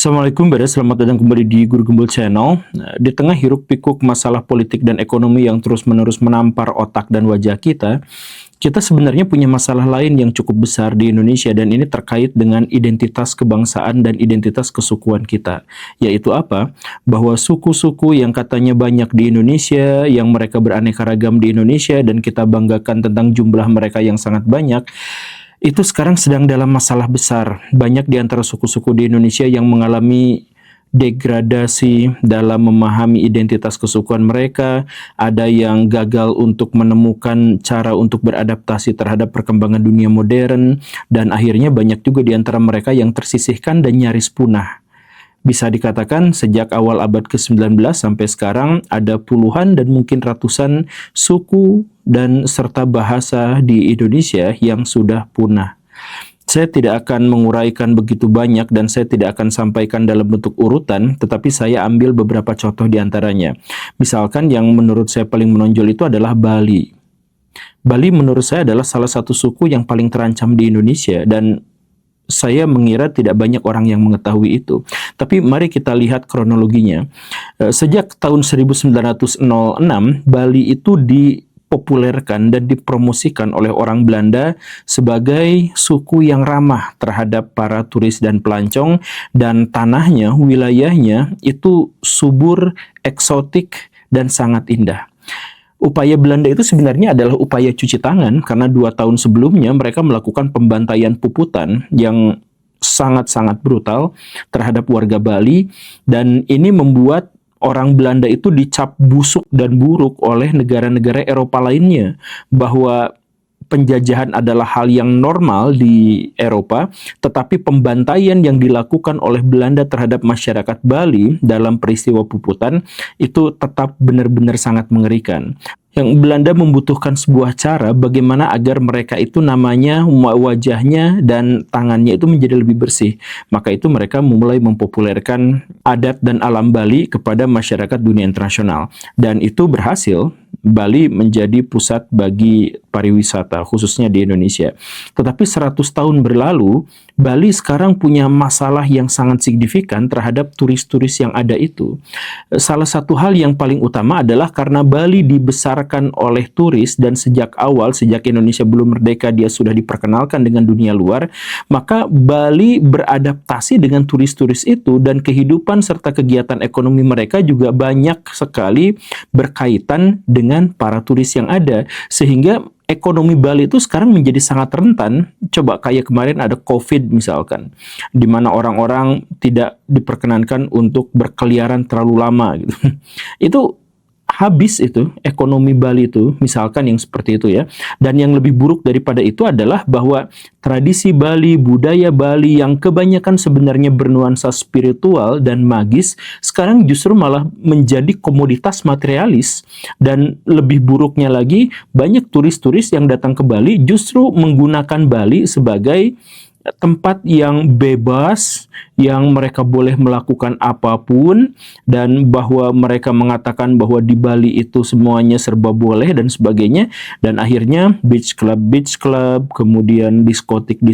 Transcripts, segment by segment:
Assalamualaikum, selamat datang kembali di Guru Gembul Channel. Di tengah hiruk-pikuk masalah politik dan ekonomi yang terus-menerus menampar otak dan wajah kita sebenarnya punya masalah lain yang cukup besar di Indonesia, dan ini terkait dengan identitas kebangsaan dan identitas kesukuan kita. Yaitu apa? Bahwa suku-suku yang katanya banyak di Indonesia, yang mereka beraneka ragam di Indonesia, dan kita banggakan tentang jumlah mereka yang sangat banyak, itu sekarang sedang dalam masalah besar. Banyak di antara suku-suku di Indonesia yang mengalami degradasi dalam memahami identitas kesukuan mereka. Ada yang gagal untuk menemukan cara untuk beradaptasi terhadap perkembangan dunia modern, dan akhirnya banyak juga di antara mereka yang tersisihkan dan nyaris punah. Bisa dikatakan sejak awal abad ke-19 sampai sekarang ada puluhan dan mungkin ratusan suku dan serta bahasa di Indonesia yang sudah punah. Saya tidak akan menguraikan begitu banyak dan saya tidak akan sampaikan dalam bentuk urutan, tetapi saya ambil beberapa contoh di antaranya. Misalkan yang menurut saya paling menonjol itu adalah Bali. Bali menurut saya adalah salah satu suku yang paling terancam di Indonesia, dan saya mengira tidak banyak orang yang mengetahui itu. Tapi mari kita lihat kronologinya. Sejak tahun 1906, Bali itu dipopulerkan dan dipromosikan oleh orang Belanda sebagai suku yang ramah terhadap para turis dan pelancong, dan tanahnya, wilayahnya itu subur, eksotik, dan sangat indah. Upaya Belanda itu sebenarnya adalah upaya cuci tangan, karena 2 tahun sebelumnya mereka melakukan pembantaian puputan yang sangat-sangat brutal terhadap warga Bali, dan ini membuat orang Belanda itu dicap busuk dan buruk oleh negara-negara Eropa lainnya, bahwa penjajahan adalah hal yang normal di Eropa, tetapi pembantaian yang dilakukan oleh Belanda terhadap masyarakat Bali dalam peristiwa puputan itu tetap benar-benar sangat mengerikan. Yang Belanda membutuhkan sebuah cara bagaimana agar mereka itu namanya, wajahnya, dan tangannya itu menjadi lebih bersih. Maka itu mereka mulai mempopulerkan adat dan alam Bali kepada masyarakat dunia internasional. Dan itu berhasil. Bali menjadi pusat bagi pariwisata, khususnya di Indonesia. Tetapi 100 tahun berlalu, Bali sekarang punya masalah yang sangat signifikan terhadap turis-turis yang ada itu. Salah satu hal yang paling utama adalah karena Bali dibesarkan oleh turis, dan sejak awal, sejak Indonesia belum merdeka, dia sudah diperkenalkan dengan dunia luar, maka Bali beradaptasi dengan turis-turis itu, dan kehidupan serta kegiatan ekonomi mereka juga banyak sekali berkaitan dengan para turis yang ada, sehingga ekonomi Bali itu sekarang menjadi sangat rentan. Coba kayak kemarin ada COVID misalkan, di mana orang-orang tidak diperkenankan untuk berkeliaran terlalu lama gitu. Itu habis itu ekonomi Bali itu, misalkan yang seperti itu ya. Dan yang lebih buruk daripada itu adalah bahwa tradisi Bali, budaya Bali yang kebanyakan sebenarnya bernuansa spiritual dan magis, sekarang justru malah menjadi komoditas materialis. Dan lebih buruknya lagi, banyak turis-turis yang datang ke Bali justru menggunakan Bali sebagai tempat yang bebas, yang mereka boleh melakukan apapun, dan bahwa mereka mengatakan bahwa di Bali itu semuanya serba boleh dan sebagainya. Dan akhirnya beach club, kemudian diskotik,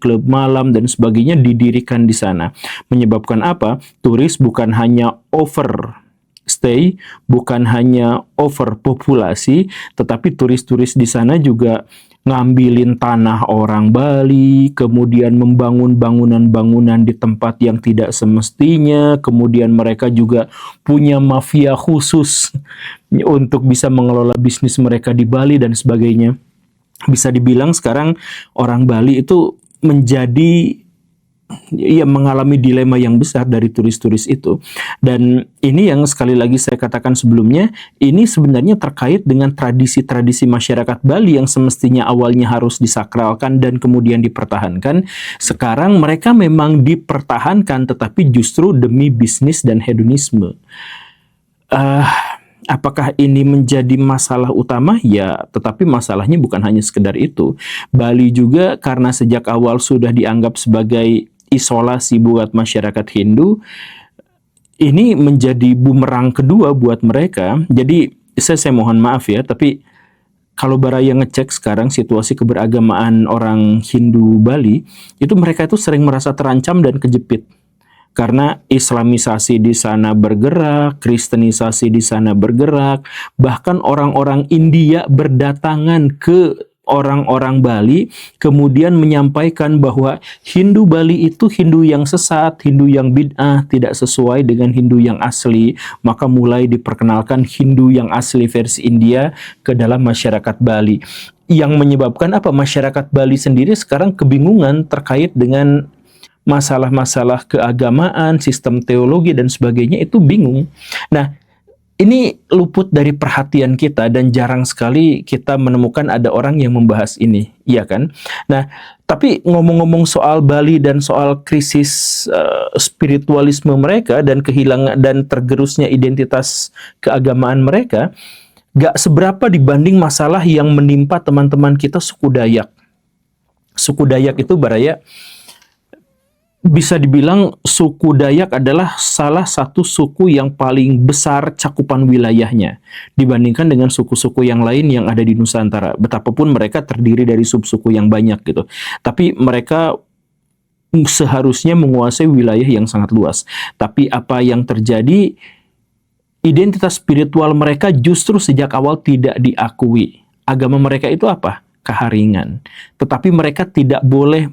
klub malam dan sebagainya didirikan di sana. Menyebabkan apa? Turis bukan hanya overstay, bukan hanya overpopulasi, tetapi turis-turis di sana juga ngambilin tanah orang Bali, kemudian membangun bangunan-bangunan di tempat yang tidak semestinya, kemudian mereka juga punya mafia khusus untuk bisa mengelola bisnis mereka di Bali dan sebagainya. Bisa dibilang sekarang orang Bali itu mengalami dilema yang besar dari turis-turis itu. Dan ini yang sekali lagi saya katakan sebelumnya, ini sebenarnya terkait dengan tradisi-tradisi masyarakat Bali yang semestinya awalnya harus disakralkan dan kemudian dipertahankan. Sekarang mereka memang dipertahankan, tetapi justru demi bisnis dan hedonisme. Apakah ini menjadi masalah utama? Ya, tetapi masalahnya bukan hanya sekedar itu. Bali juga karena sejak awal sudah dianggap sebagai isolasi buat masyarakat Hindu, ini menjadi bumerang kedua buat mereka. Jadi saya mohon maaf ya, tapi kalau Baraya ngecek sekarang situasi keberagamaan orang Hindu Bali, itu mereka itu sering merasa terancam dan kejepit. karena Islamisasi di sana bergerak, Kristenisasi di sana bergerak, bahkan orang-orang India berdatangan ke orang-orang Bali, kemudian menyampaikan bahwa Hindu Bali itu Hindu yang sesat, Hindu yang bid'ah, tidak sesuai dengan Hindu yang asli. Maka mulai diperkenalkan Hindu yang asli versi India ke dalam masyarakat Bali. Yang menyebabkan apa? Masyarakat Bali sendiri sekarang kebingungan terkait dengan masalah-masalah keagamaan, sistem teologi dan sebagainya, itu bingung. Nah, ini luput dari perhatian kita dan jarang sekali kita menemukan ada orang yang membahas ini, iya kan? Nah, tapi ngomong-ngomong soal Bali dan soal krisis spiritualisme mereka dan kehilangan dan tergerusnya identitas keagamaan mereka, gak seberapa dibanding masalah yang menimpa teman-teman kita suku Dayak. Suku Dayak itu Baraya, bisa dibilang suku Dayak adalah salah satu suku yang paling besar cakupan wilayahnya dibandingkan dengan suku-suku yang lain yang ada di Nusantara. Betapapun mereka terdiri dari sub-suku yang banyak gitu. Tapi mereka seharusnya menguasai wilayah yang sangat luas. Tapi apa yang terjadi, identitas spiritual mereka justru sejak awal tidak diakui. Agama mereka itu apa? Kaharingan. Tetapi mereka tidak boleh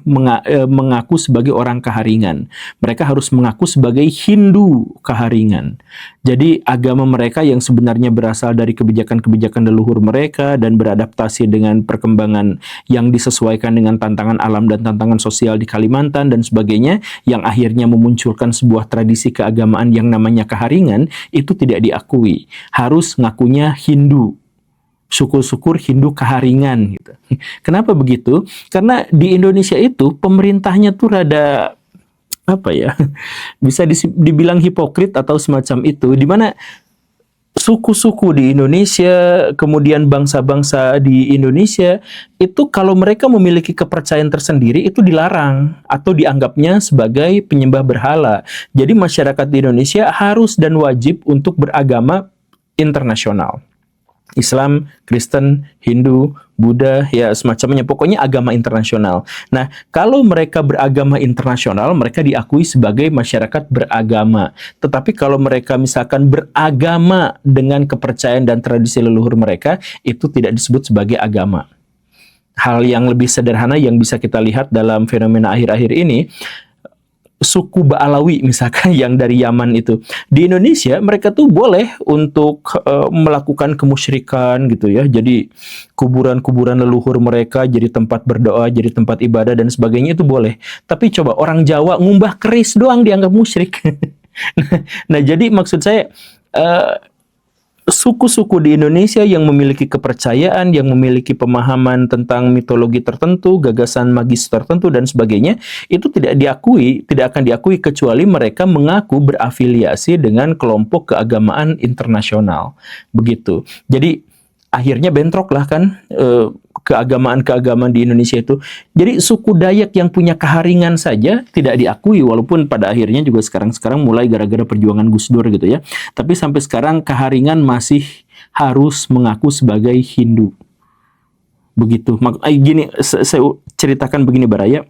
mengaku sebagai orang Kaharingan. Mereka harus mengaku sebagai Hindu Kaharingan. Jadi agama mereka yang sebenarnya berasal dari kebijakan-kebijakan leluhur mereka dan beradaptasi dengan perkembangan yang disesuaikan dengan tantangan alam dan tantangan sosial di Kalimantan dan sebagainya, yang akhirnya memunculkan sebuah tradisi keagamaan yang namanya Kaharingan, itu tidak diakui. Harus ngakunya Hindu. Syukur-syukur Hindu Kaharingan gitu. Kenapa begitu? Karena di Indonesia itu pemerintahnya tuh rada apa ya? Bisa dibilang hipokrit atau semacam itu, di mana suku-suku di Indonesia, kemudian bangsa-bangsa di Indonesia itu kalau mereka memiliki kepercayaan tersendiri itu dilarang atau dianggapnya sebagai penyembah berhala. Jadi masyarakat di Indonesia harus dan wajib untuk beragama internasional. Islam, Kristen, Hindu, Buddha, ya semacamnya, pokoknya agama internasional. Nah, kalau mereka beragama internasional, mereka diakui sebagai masyarakat beragama. Tetapi kalau mereka misalkan beragama dengan kepercayaan dan tradisi leluhur mereka, itu tidak disebut sebagai agama. Hal yang lebih sederhana yang bisa kita lihat dalam fenomena akhir-akhir ini, suku Ba'alawi misalkan yang dari Yaman itu. Di Indonesia mereka tuh boleh untuk melakukan kemusyrikan gitu ya. Jadi kuburan-kuburan leluhur mereka jadi tempat berdoa, jadi tempat ibadah dan sebagainya itu boleh. Tapi coba orang Jawa ngumbah keris doang dianggap musyrik. Nah, jadi maksud saya suku-suku di Indonesia yang memiliki kepercayaan, yang memiliki pemahaman tentang mitologi tertentu, gagasan magis tertentu dan sebagainya, itu tidak akan diakui kecuali mereka mengaku berafiliasi dengan kelompok keagamaan internasional. Begitu. Jadi akhirnya bentrok lah kan keagamaan-keagamaan di Indonesia itu. Jadi suku Dayak yang punya Kaharingan saja tidak diakui, walaupun pada akhirnya juga sekarang mulai gara-gara perjuangan Gus Dur gitu ya. Tapi sampai sekarang Kaharingan masih harus mengaku sebagai Hindu. Begitu. Gini, saya ceritakan begini Baraya.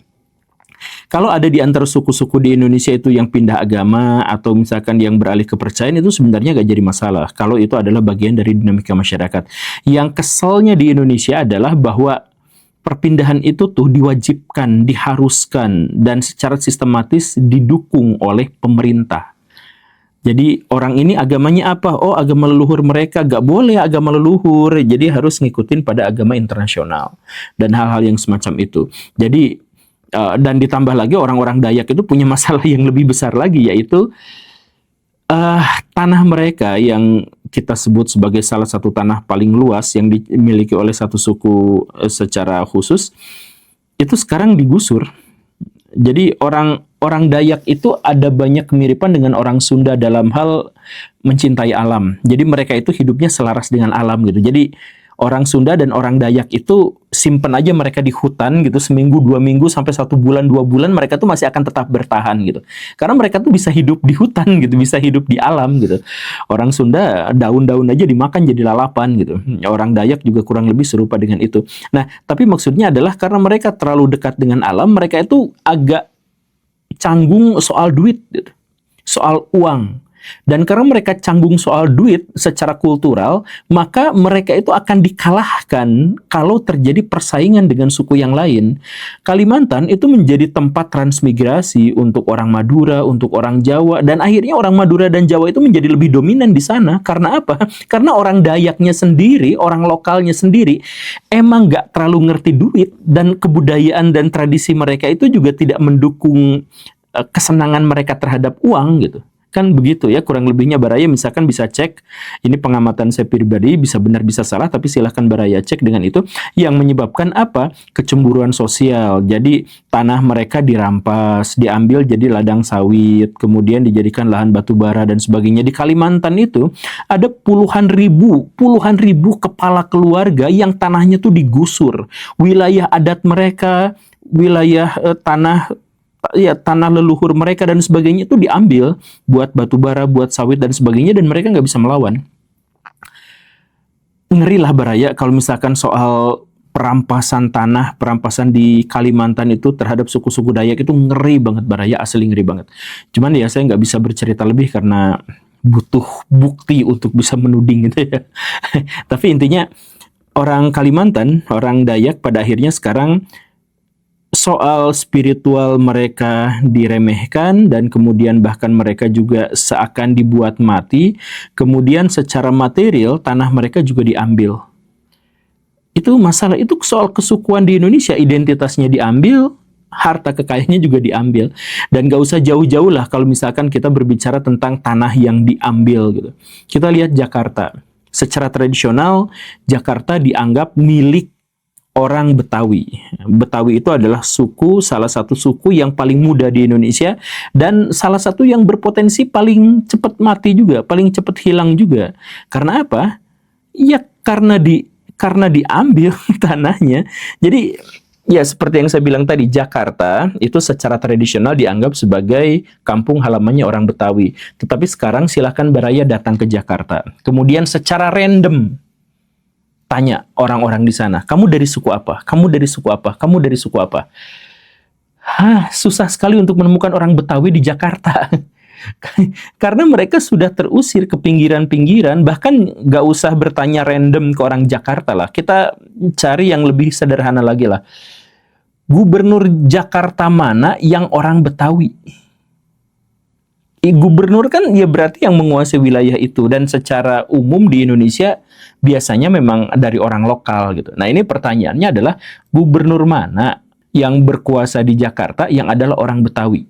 Kalau ada di antara suku-suku di Indonesia itu yang pindah agama atau misalkan yang beralih kepercayaan, itu sebenarnya gak jadi masalah kalau itu adalah bagian dari dinamika masyarakat. Yang keselnya di Indonesia adalah bahwa perpindahan itu tuh diwajibkan, diharuskan, dan secara sistematis didukung oleh pemerintah. Jadi orang ini agamanya apa? Oh, agama leluhur mereka. Gak boleh agama leluhur, jadi harus ngikutin pada agama internasional dan hal-hal yang semacam itu. Jadi dan ditambah lagi orang-orang Dayak itu punya masalah yang lebih besar lagi, yaitu tanah mereka yang kita sebut sebagai salah satu tanah paling luas yang dimiliki oleh satu suku secara khusus, itu sekarang digusur. Jadi orang Dayak itu ada banyak kemiripan dengan orang Sunda dalam hal mencintai alam. Jadi mereka itu hidupnya selaras dengan alam gitu. Jadi orang Sunda dan orang Dayak itu simpen aja mereka di hutan gitu, seminggu, 2 minggu, sampai 1 bulan, 2 bulan, mereka tuh masih akan tetap bertahan gitu. Karena mereka tuh bisa hidup di hutan gitu, bisa hidup di alam gitu. Orang Sunda daun-daun aja dimakan jadi lalapan gitu. Orang Dayak juga kurang lebih serupa dengan itu. Nah, tapi maksudnya adalah karena mereka terlalu dekat dengan alam, mereka itu agak canggung soal duit gitu. soal uang. Dan karena mereka canggung soal duit secara kultural, maka mereka itu akan dikalahkan kalau terjadi persaingan dengan suku yang lain. Kalimantan itu menjadi tempat transmigrasi untuk orang Madura, untuk orang Jawa, dan akhirnya orang Madura dan Jawa itu menjadi lebih dominan di sana. Karena apa? Karena orang Dayaknya sendiri, orang lokalnya sendiri, emang nggak terlalu ngerti duit, dan kebudayaan dan tradisi mereka itu juga tidak mendukung kesenangan mereka terhadap uang gitu. Kan begitu ya, kurang lebihnya Baraya misalkan bisa cek, ini pengamatan saya pribadi, bisa benar bisa salah, tapi silahkan Baraya cek dengan itu, yang menyebabkan apa? Kecemburuan sosial. Jadi tanah mereka dirampas, diambil jadi ladang sawit, kemudian dijadikan lahan batu bara dan sebagainya. Di Kalimantan itu ada puluhan ribu kepala keluarga yang tanahnya tuh digusur. Wilayah adat mereka, wilayah tanah leluhur mereka dan sebagainya itu diambil buat batu bara, buat sawit dan sebagainya, dan mereka nggak bisa melawan. Ngeri lah Baraya kalau misalkan soal perampasan tanah, perampasan di Kalimantan itu terhadap suku-suku Dayak itu ngeri banget Baraya, asli ngeri banget. Cuman ya saya nggak bisa bercerita lebih karena butuh bukti untuk bisa menuding gitu ya. Tapi intinya orang Kalimantan, orang Dayak pada akhirnya sekarang soal spiritual mereka diremehkan, dan kemudian bahkan mereka juga seakan dibuat mati. Kemudian secara material tanah mereka juga diambil. Itu masalah, itu soal kesukuan di Indonesia, identitasnya diambil, harta kekayaannya juga diambil. Dan gak usah jauh-jauh lah kalau misalkan kita berbicara tentang tanah yang diambil gitu. Kita lihat Jakarta. Secara tradisional Jakarta dianggap milik orang Betawi. Betawi itu adalah suku, salah satu suku yang paling muda di Indonesia, dan salah satu yang berpotensi paling cepat mati juga, paling cepat hilang juga. Karena apa? Ya karena diambil tanahnya. Jadi ya seperti yang saya bilang tadi, Jakarta itu secara tradisional dianggap sebagai kampung halamannya orang Betawi. Tetapi sekarang silakan Baraya datang ke Jakarta. Kemudian secara random tanya orang-orang di sana, kamu dari suku apa? Kamu dari suku apa? Kamu dari suku apa? Susah sekali untuk menemukan orang Betawi di Jakarta. Karena mereka sudah terusir ke pinggiran-pinggiran, bahkan gak usah bertanya random ke orang Jakarta lah. Kita cari yang lebih sederhana lagi lah. Gubernur Jakarta mana yang orang Betawi? Gubernur kan ya berarti yang menguasai wilayah itu, dan secara umum di Indonesia biasanya memang dari orang lokal gitu. Nah ini pertanyaannya adalah, gubernur mana yang berkuasa di Jakarta yang adalah orang Betawi?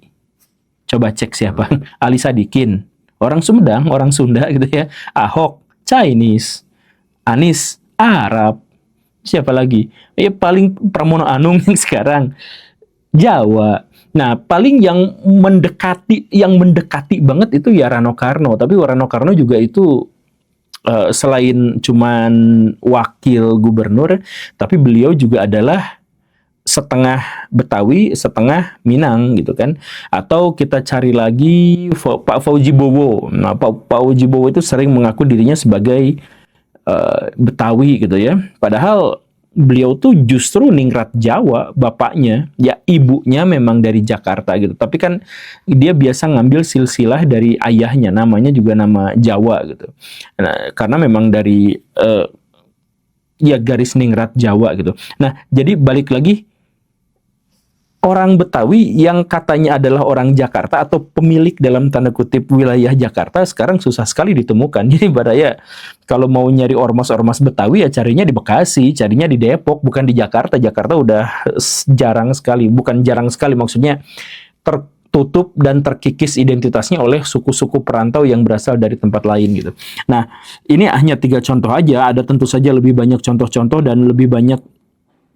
Coba cek siapa. Ali Sadikin, orang Sumedang, orang Sunda gitu ya. Ahok, Chinese. Anies, Arab. Siapa lagi? Ya paling Pramono Anung yang sekarang Jawa. Nah, paling yang mendekati banget itu ya Rano Karno. Tapi Rano Karno juga itu selain cuman wakil gubernur, tapi beliau juga adalah setengah Betawi, setengah Minang gitu kan. Atau kita cari lagi Pak Fauji Bowo. Nah, Pak Fauji Bowo itu sering mengaku dirinya sebagai Betawi gitu ya. Padahal beliau tuh justru ningrat Jawa, bapaknya, ya ibunya memang dari Jakarta gitu. Tapi kan dia biasa ngambil silsilah dari ayahnya, namanya juga nama Jawa gitu. Nah, karena memang dari ya garis ningrat Jawa gitu. Nah, jadi balik lagi, orang Betawi yang katanya adalah orang Jakarta atau pemilik dalam tanda kutip wilayah Jakarta sekarang susah sekali ditemukan. Jadi Baraya kalau mau nyari ormas-ormas Betawi ya carinya di Bekasi, carinya di Depok, bukan di Jakarta. Jakarta udah jarang sekali, bukan jarang sekali maksudnya tertutup dan terkikis identitasnya oleh suku-suku perantau yang berasal dari tempat lain gitu. Nah, ini hanya 3 contoh aja, ada tentu saja lebih banyak contoh-contoh dan lebih banyak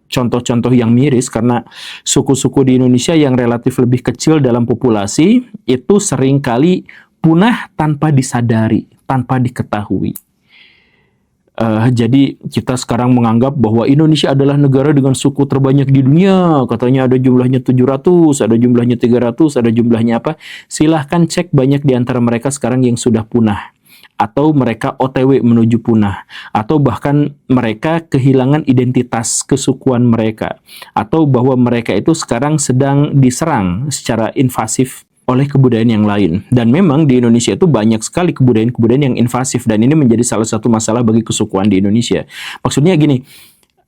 contoh-contoh yang miris, karena suku-suku di Indonesia yang relatif lebih kecil dalam populasi itu seringkali punah tanpa disadari, tanpa diketahui. Jadi kita sekarang menganggap bahwa Indonesia adalah negara dengan suku terbanyak di dunia. Katanya ada jumlahnya 700, ada jumlahnya 300, ada jumlahnya apa. Silahkan cek, banyak di antara mereka sekarang yang sudah punah, atau mereka OTW menuju punah, atau bahkan mereka kehilangan identitas kesukuan mereka, atau bahwa mereka itu sekarang sedang diserang secara invasif oleh kebudayaan yang lain. Dan memang di Indonesia itu banyak sekali kebudayaan-kebudayaan yang invasif, dan ini menjadi salah satu masalah bagi kesukuan di Indonesia. Maksudnya gini,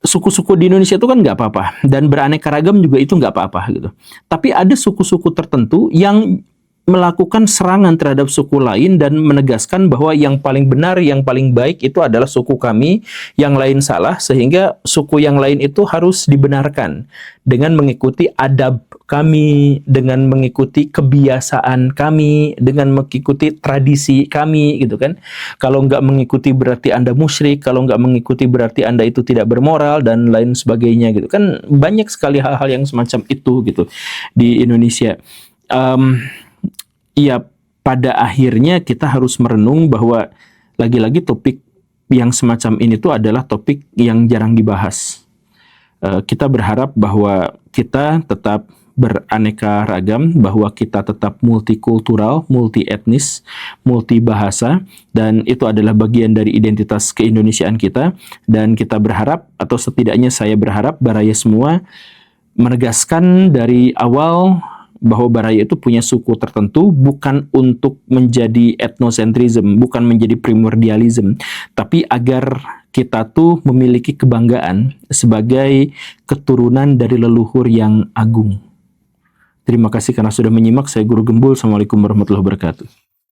suku-suku di Indonesia itu kan nggak apa-apa, dan beraneka ragam juga itu nggak apa-apa gitu. Tapi ada suku-suku tertentu yang melakukan serangan terhadap suku lain dan menegaskan bahwa yang paling benar, yang paling baik itu adalah suku kami, yang lain salah, sehingga suku yang lain itu harus dibenarkan dengan mengikuti adab kami, dengan mengikuti kebiasaan kami, dengan mengikuti tradisi kami, gitu kan. Kalau nggak mengikuti berarti Anda musyrik, kalau nggak mengikuti berarti Anda itu tidak bermoral, dan lain sebagainya, gitu kan. Banyak sekali hal-hal yang semacam itu, gitu, di Indonesia. Ya, pada akhirnya kita harus merenung bahwa lagi-lagi topik yang semacam ini tuh adalah topik yang jarang dibahas. Kita berharap bahwa kita tetap beraneka ragam, bahwa kita tetap multikultural, multi etnis, multi bahasa, dan itu adalah bagian dari identitas keindonesiaan kita. Dan kita berharap, atau setidaknya saya berharap, Baraya semua menegaskan dari awal bahwa Baraya itu punya suku tertentu, bukan untuk menjadi etnosentrism, bukan menjadi primordialism, tapi agar kita tuh memiliki kebanggaan sebagai keturunan dari leluhur yang agung. Terima kasih karena sudah menyimak. Saya Guru Gembul. Assalamualaikum warahmatullahi wabarakatuh.